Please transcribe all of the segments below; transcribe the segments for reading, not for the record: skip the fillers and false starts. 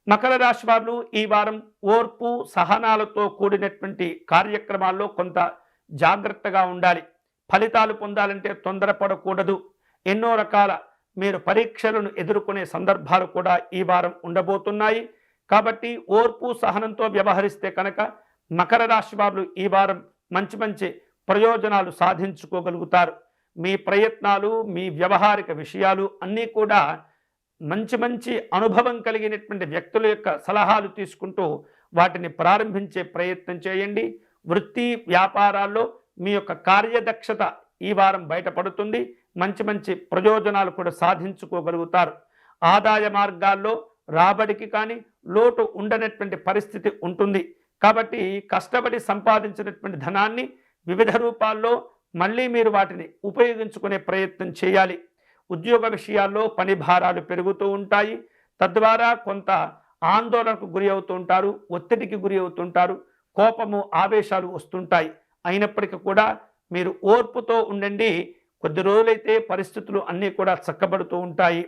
మకర రాశి వారు ఈ వారం ఓర్పు సహనాలతో కూడినటువంటి కార్యక్రమాల్లో కొంత జాగ్రత్తగా ఉండాలి. ఫలితాలు పొందాలంటే తొందరపడకూడదు. ఎన్నో రకాల మీరు పరీక్షలను ఎదుర్కొనే సందర్భాలు కూడా ఈ వారం ఉండబోతున్నాయి. కాబట్టి ఓర్పు సహనంతో వ్యవహరిస్తే కనుక మకర రాశి వారు ఈ వారం మంచి మంచి ప్రయోజనాలు సాధించుకోగలుగుతారు. మీ ప్రయత్నాలు, మీ వ్యవహారిక విషయాలు అన్నీ కూడా మంచి మంచి అనుభవం కలిగినటువంటి వ్యక్తుల యొక్క సలహాలు తీసుకుంటూ వాటిని ప్రారంభించే ప్రయత్నం చేయండి. వృత్తి వ్యాపారాల్లో మీ యొక్క కార్యదక్షత ఈ వారం బయటపడుతుంది. మంచి మంచి ప్రయోజనాలు కూడా సాధించుకోగలుగుతారు. ఆదాయ మార్గాల్లో రాబడికి కానీ లోటు ఉండనటువంటి పరిస్థితి ఉంటుంది. కాబట్టి కష్టపడి సంపాదించినటువంటి ధనాన్ని వివిధ రూపాల్లో మళ్ళీ మీరు వాటిని ఉపయోగించుకునే ప్రయత్నం చేయాలి. ఉద్యోగ విషయాల్లో పని భారాలు పెరుగుతూ ఉంటాయి. తద్వారా కొంత ఆందోళనకు గురి అవుతూ ఉంటారు, ఒత్తిడికి గురి అవుతుంటారు, కోపము ఆవేశాలు వస్తుంటాయి. అయినప్పటికీ కూడా మీరు ఓర్పుతో ఉండండి. కొద్ది రోజులైతే పరిస్థితులు అన్నీ కూడా చక్కబడుతూ ఉంటాయి.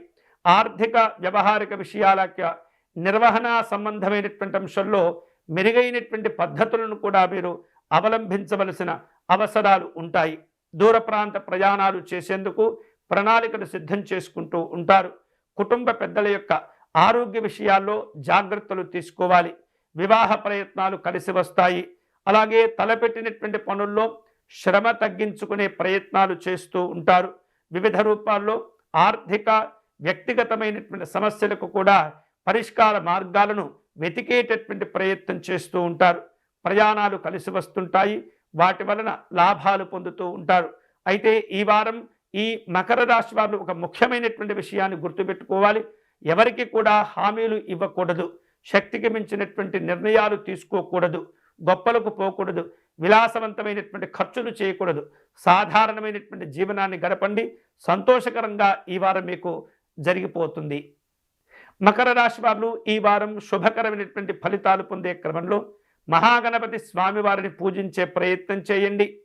ఆర్థిక వ్యవహారిక విషయాల నిర్వహణ సంబంధమైనటువంటి అంశంలో మెరుగైనటువంటి పద్ధతులను కూడా మీరు అవలంబించవలసిన అవసరాలు ఉంటాయి. దూర ప్రాంత ప్రయాణాలు చేసేందుకు ప్రణాళికలు సిద్ధం చేసుకుంటూ ఉంటారు. కుటుంబ పెద్దల యొక్క ఆరోగ్య విషయాల్లో జాగ్రత్తలు తీసుకోవాలి. వివాహ ప్రయత్నాలు కలిసి వస్తాయి. అలాగే తలపెట్టినటువంటి పనుల్లో శ్రమ తగ్గించుకునే ప్రయత్నాలు చేస్తూ ఉంటారు. వివిధ రూపాల్లో ఆర్థిక వ్యక్తిగతమైనటువంటి సమస్యలకు కూడా పరిష్కార మార్గాలను వెతికేటటువంటి ప్రయత్నం చేస్తూ ఉంటారు. ప్రయాణాలు కలిసి వస్తుంటాయి. వాటి వలన లాభాలు పొందుతూ ఉంటారు. అయితే ఈ వారం ఈ మకర రాశి వారు ఒక ముఖ్యమైనటువంటి విషయాన్ని గుర్తుపెట్టుకోవాలి. ఎవరికి కూడా హామీలు ఇవ్వకూడదు. శక్తికి మించినటువంటి నిర్ణయాలు తీసుకోకూడదు. గొప్పలకు పోకూడదు. విలాసవంతమైనటువంటి ఖర్చులు చేయకూడదు. సాధారణమైనటువంటి జీవనాన్ని గడపండి. సంతోషకరంగా ఈ వారం మీకు జరిగిపోతుంది. మకర రాశి వారు ఈ వారం శుభకరమైనటువంటి ఫలితాలు పొందే క్రమంలో మహాగణపతి స్వామివారిని పూజించే ప్రయత్నం చేయండి.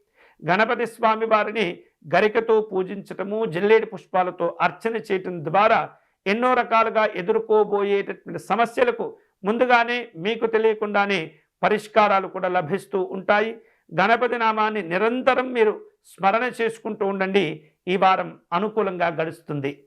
గణపతి స్వామి వారిని గరికతో పూజించటము, జిల్లేడు పుష్పాలతో అర్చన చేయటం ద్వారా ఎన్నో రకాలుగా ఎదుర్కోబోయేటటువంటి సమస్యలకు ముందుగానే మీకు తెలియకుండానే పరిష్కారాలు కూడా లభిస్తూ ఉంటాయి. గణపతి నామాన్ని నిరంతరం మీరు స్మరణ చేసుకుంటూ ఉండండి. ఈ వారం అనుకూలంగా గడుస్తుంది.